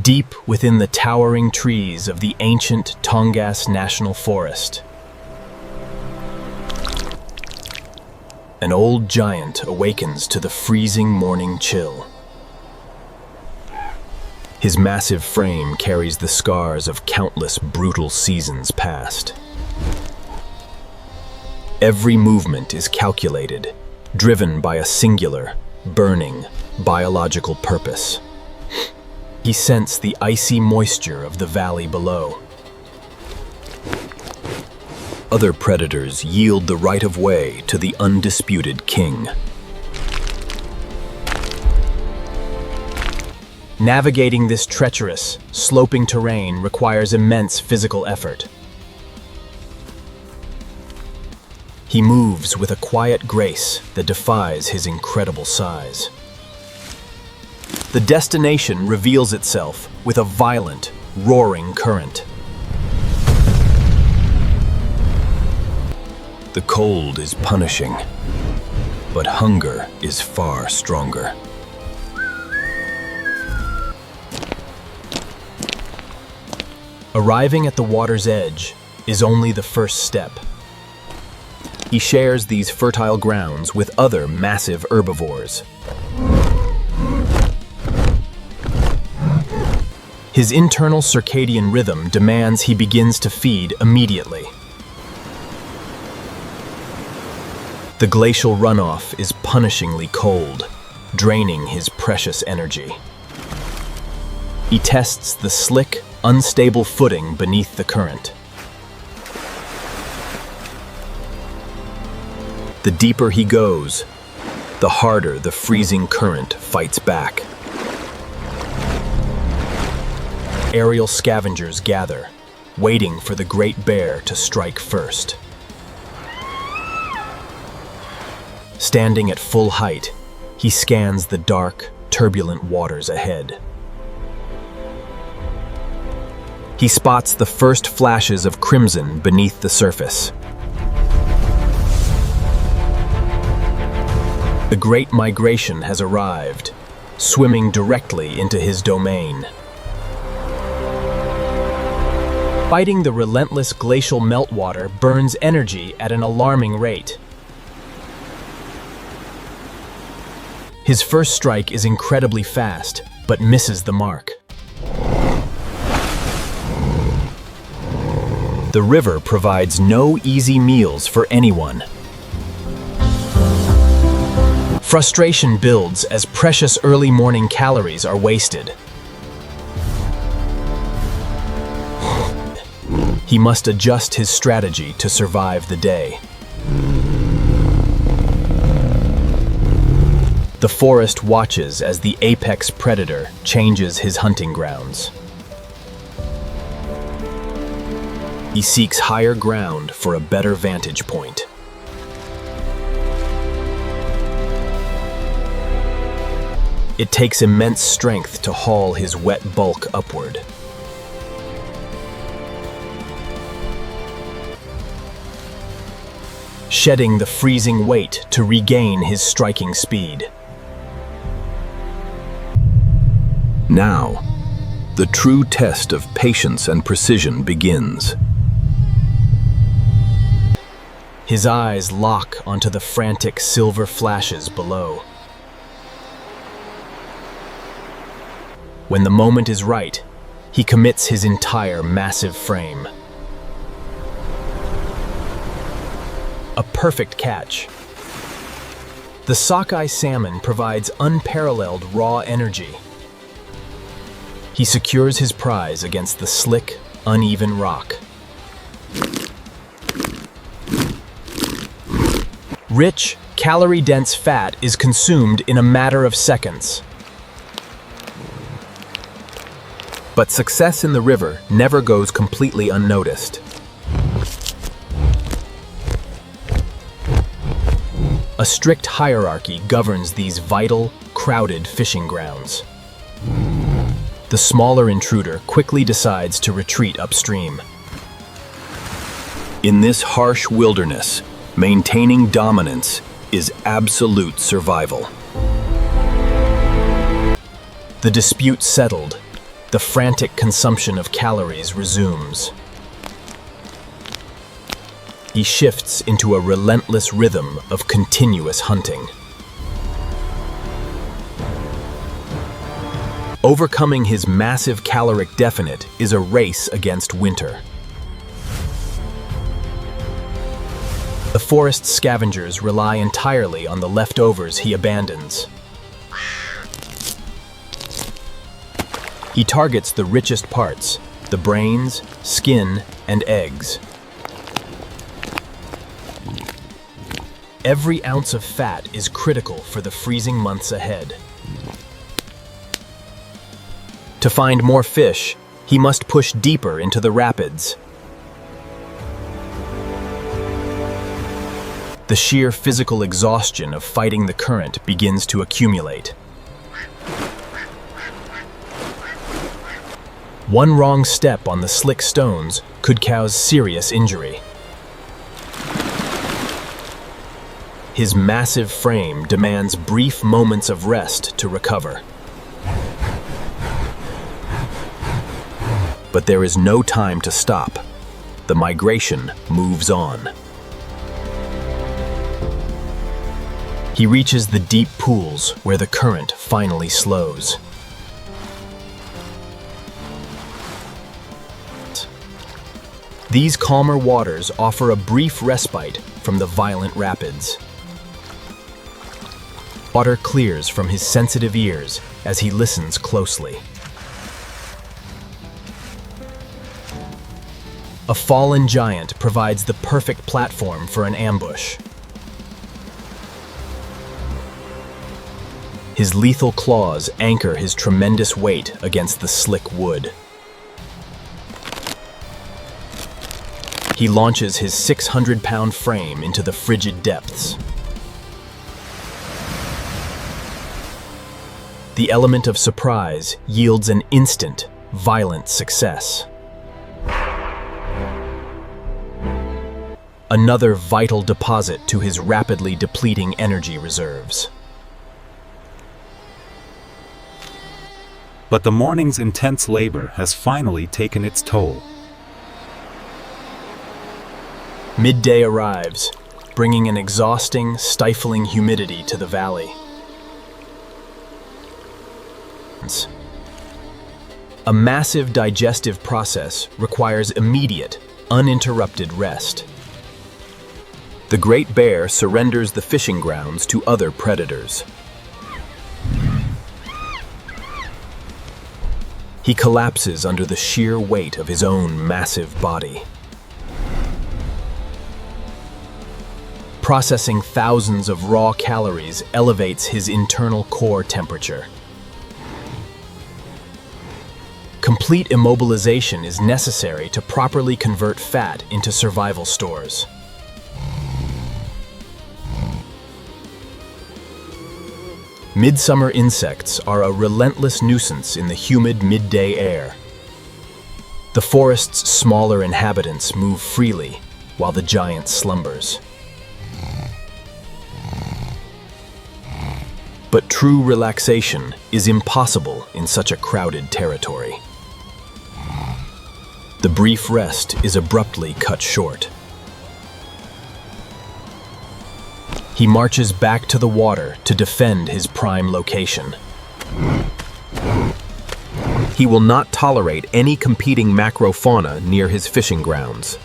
deep within the towering trees of the ancient Tongass National Forest. An old giant awakens to the freezing morning chill. His massive frame carries the scars of countless brutal seasons past. Every movement is calculated, driven by a singular, burning, biological purpose. He scents the icy moisture of the valley below. Other predators yield the right of way to the undisputed king. Navigating this treacherous, sloping terrain requires immense physical effort. He moves with a quiet grace that defies his incredible size. The destination reveals itself with a violent, roaring current. The cold is punishing, but hunger is far stronger. Arriving at the water's edge is only the first step. He shares these fertile grounds with other massive herbivores. His internal circadian rhythm demands he begins to feed immediately. The glacial runoff is punishingly cold, draining his precious energy. He tests the slick, unstable footing beneath the current. The deeper he goes, the harder the freezing current fights back. Aerial scavengers gather, waiting for the great bear to strike first. Standing at full height, he scans the dark, turbulent waters ahead. He spots the first flashes of crimson beneath the surface. The Great Migration has arrived, swimming directly into his domain. Fighting the relentless glacial meltwater burns energy at an alarming rate. His first strike is incredibly fast, but misses the mark. The river provides no easy meals for anyone. Frustration builds as precious early morning calories are wasted. He must adjust his strategy to survive the day. The forest watches as the apex predator changes his hunting grounds. He seeks higher ground for a better vantage point. It takes immense strength to haul his wet bulk upward. Shedding the freezing weight to regain his striking speed. Now, the true test of patience and precision begins. His eyes lock onto the frantic silver flashes below. When the moment is right, he commits his entire massive frame. A perfect catch. The Sockeye salmon provides unparalleled raw energy. He secures his prize against the slick, uneven rock. Rich, calorie-dense fat is consumed in a matter of seconds. But success in the river never goes completely unnoticed. A strict hierarchy governs these vital, crowded fishing grounds. The smaller intruder quickly decides to retreat upstream. In this harsh wilderness, maintaining dominance is absolute survival. The dispute settled, The frantic consumption of calories resumes. He shifts into a relentless rhythm of continuous hunting. Overcoming his massive caloric deficit is a race against winter. The forest scavengers rely entirely on the leftovers he abandons. He targets the richest parts, the brains, skin, and eggs. Every ounce of fat is critical for the freezing months ahead. To find more fish, he must push deeper into the rapids. The sheer physical exhaustion of fighting the current begins to accumulate. One wrong step on the slick stones could cause serious injury. His massive frame demands brief moments of rest to recover. But there is no time to stop. The migration moves on. He reaches the deep pools where the current finally slows. These calmer waters offer a brief respite from the violent rapids. Water clears from his sensitive ears as he listens closely. A fallen giant provides the perfect platform for an ambush. His lethal claws anchor his tremendous weight against the slick wood. He launches his 600-pound frame into the frigid depths. The element of surprise yields an instant, violent success. Another vital deposit to his rapidly depleting energy reserves. But the morning's intense labor has finally taken its toll. Midday arrives, bringing an exhausting, stifling humidity to the valley. A massive digestive process requires immediate, uninterrupted rest. The great bear surrenders the fishing grounds to other predators. He collapses under the sheer weight of his own massive body. Processing thousands of raw calories elevates his internal core temperature. Complete immobilization is necessary to properly convert fat into survival stores. Midsummer insects are a relentless nuisance in the humid midday air. The forest's smaller inhabitants move freely while the giant slumbers. But true relaxation is impossible in such a crowded territory. The brief rest is abruptly cut short. He marches back to the water to defend his prime location. He will not tolerate any competing macrofauna near his fishing grounds.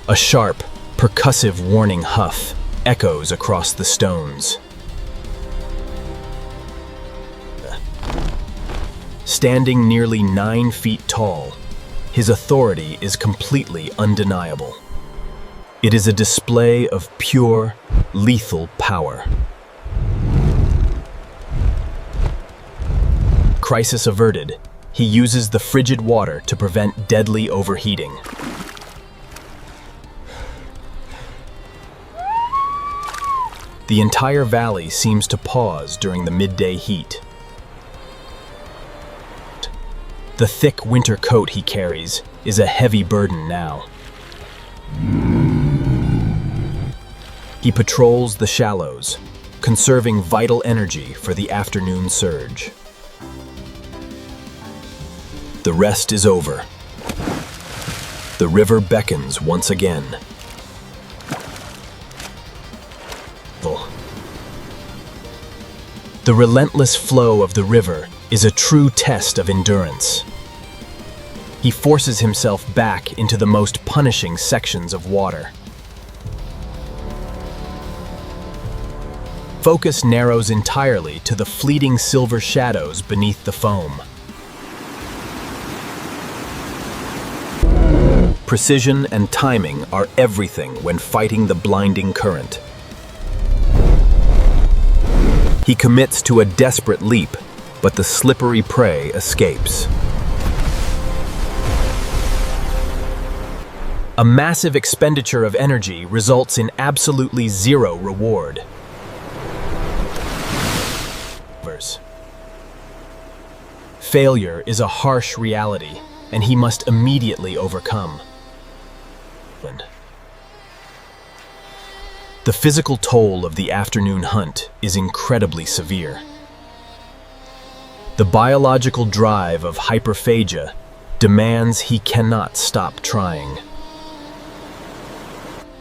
A sharp, percussive warning huff echoes across the stones. Standing nearly 9 feet tall, his authority is completely undeniable. It is a display of pure, lethal power. Crisis averted, he uses the frigid water to prevent deadly overheating. The entire valley seems to pause during the midday heat. The thick winter coat he carries is a heavy burden now. He patrols the shallows, conserving vital energy for the afternoon surge. The rest is over. The river beckons once again. The relentless flow of the river is a true test of endurance. He forces himself back into the most punishing sections of water. Focus narrows entirely to the fleeting silver shadows beneath the foam. Precision and timing are everything when fighting the blinding current. He commits to a desperate leap, but the slippery prey escapes. A massive expenditure of energy results in absolutely zero reward. Failure is a harsh reality, and he must immediately overcome. The physical toll of the afternoon hunt is incredibly severe. The biological drive of hyperphagia demands he cannot stop trying.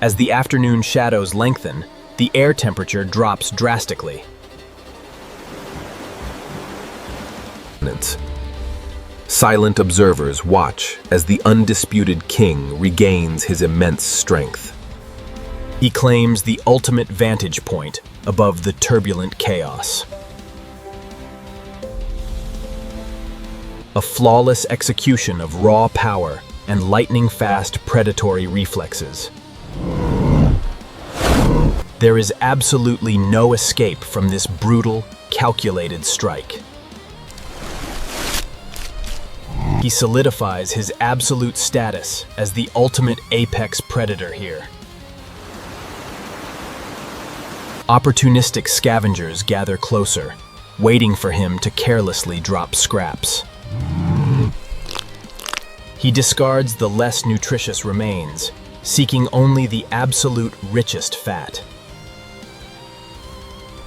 As the afternoon shadows lengthen, the air temperature drops drastically. Silent observers watch as the undisputed king regains his immense strength. He claims the ultimate vantage point above the turbulent chaos. A flawless execution of raw power and lightning-fast predatory reflexes. There is absolutely no escape from this brutal, calculated strike. He solidifies his absolute status as the ultimate apex predator here. Opportunistic scavengers gather closer, waiting for him to carelessly drop scraps. He discards the less nutritious remains, seeking only the absolute richest fat.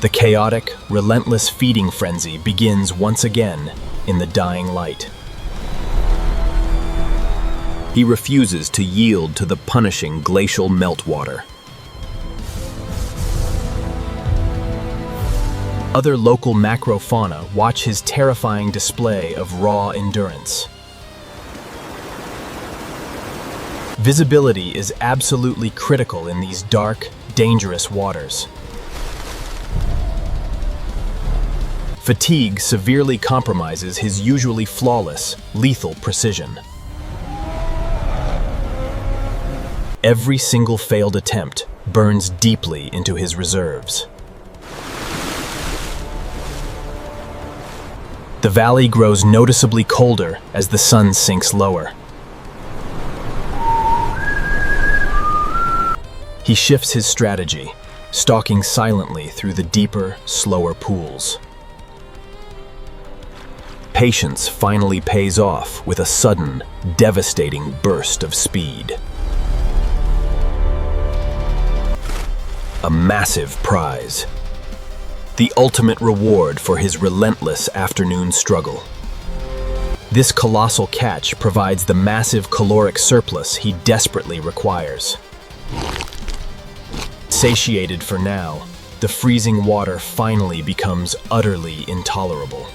The chaotic, relentless feeding frenzy begins once again in the dying light. He refuses to yield to the punishing glacial meltwater. Other local macrofauna watch his terrifying display of raw endurance. Visibility is absolutely critical in these dark, dangerous waters. Fatigue severely compromises his usually flawless, lethal precision. Every single failed attempt burns deeply into his reserves. The valley grows noticeably colder as the sun sinks lower. He shifts his strategy, stalking silently through the deeper, slower pools. Patience finally pays off with a sudden, devastating burst of speed. A massive prize. The ultimate reward for his relentless afternoon struggle. This colossal catch provides the massive caloric surplus he desperately requires. Satiated for now, the freezing water finally becomes utterly intolerable.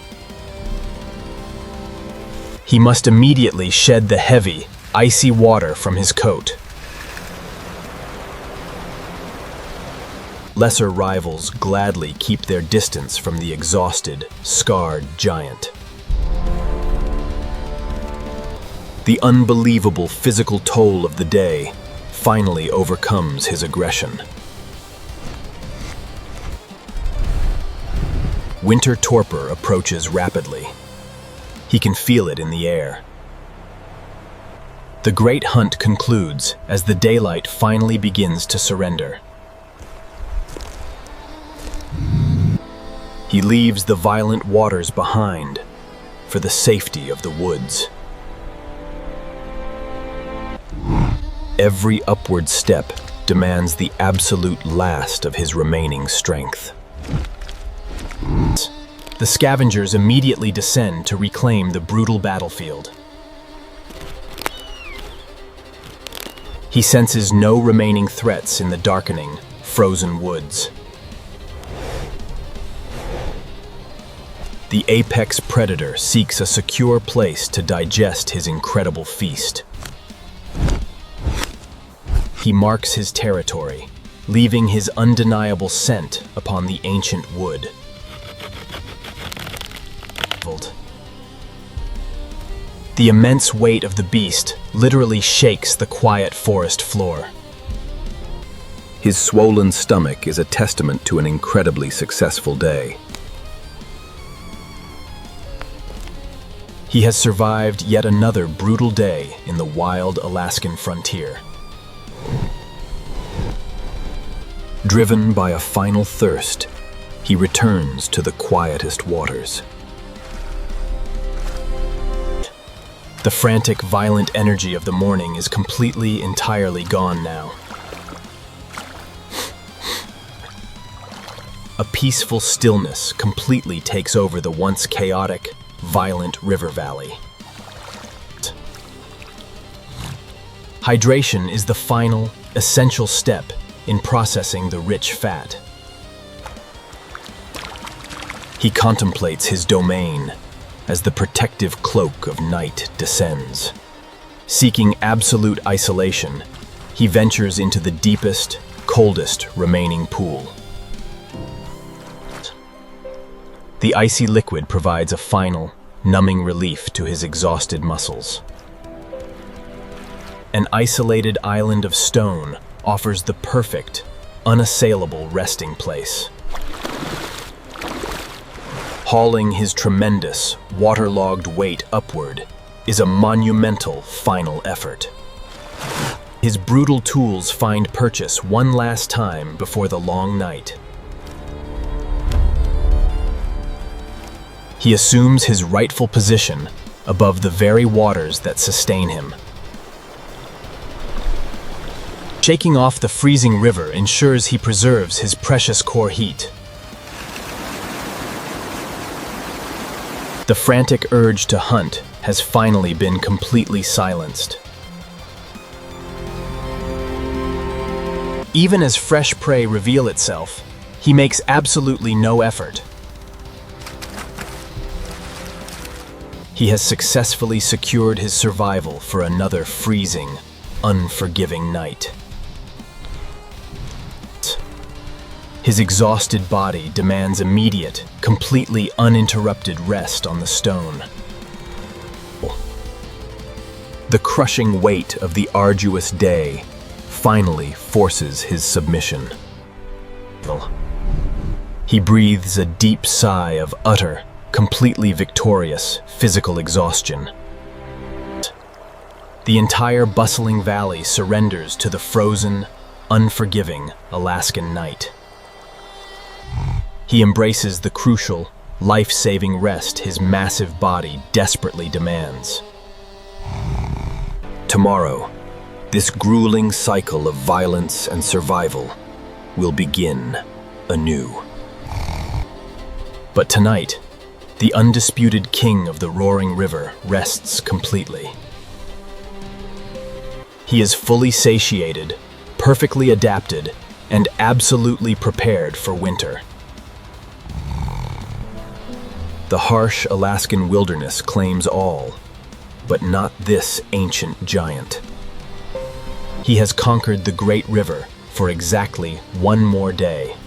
He must immediately shed the heavy, icy water from his coat. Lesser rivals gladly keep their distance from the exhausted, scarred giant. The unbelievable physical toll of the day finally overcomes his aggression. Winter torpor approaches rapidly. He can feel it in the air. The great hunt concludes as the daylight finally begins to surrender. He leaves the violent waters behind for the safety of the woods. Every upward step demands the absolute last of his remaining strength. The scavengers immediately descend to reclaim the brutal battlefield. He senses no remaining threats in the darkening, frozen woods. The apex predator seeks a secure place to digest his incredible feast. He marks his territory, leaving his undeniable scent upon the ancient wood. The immense weight of the beast literally shakes the quiet forest floor. His swollen stomach is a testament to an incredibly successful day. He has survived yet another brutal day in the wild Alaskan frontier. Driven by a final thirst, he returns to the quietest waters. The frantic, violent energy of the morning is entirely gone now. A peaceful stillness completely takes over the once chaotic, violent river valley. Hydration is the final, essential step in processing the rich fat. He contemplates his domain as the protective cloak of night descends. Seeking absolute isolation, he ventures into the deepest, coldest remaining pool. The icy liquid provides a final, numbing relief to his exhausted muscles. An isolated island of stone offers the perfect, unassailable resting place. Hauling his tremendous, waterlogged weight upward is a monumental final effort. His brutal tools find purchase one last time before the long night. He assumes his rightful position above the very waters that sustain him. Shaking off the freezing river ensures he preserves his precious core heat. The frantic urge to hunt has finally been completely silenced. Even as fresh prey reveal itself, he makes absolutely no effort. He has successfully secured his survival for another freezing, unforgiving night. His exhausted body demands immediate, completely uninterrupted rest on the stone. The crushing weight of the arduous day finally forces his submission. He breathes a deep sigh of utter, completely victorious physical exhaustion. The entire bustling valley surrenders to the frozen, unforgiving Alaskan night. He embraces the crucial, life-saving rest his massive body desperately demands. Tomorrow, this grueling cycle of violence and survival will begin anew. But tonight, the undisputed king of the roaring river rests completely. He is fully satiated, perfectly adapted, and absolutely prepared for winter. The harsh Alaskan wilderness claims all, but not this ancient giant. He has conquered the great river for exactly one more day.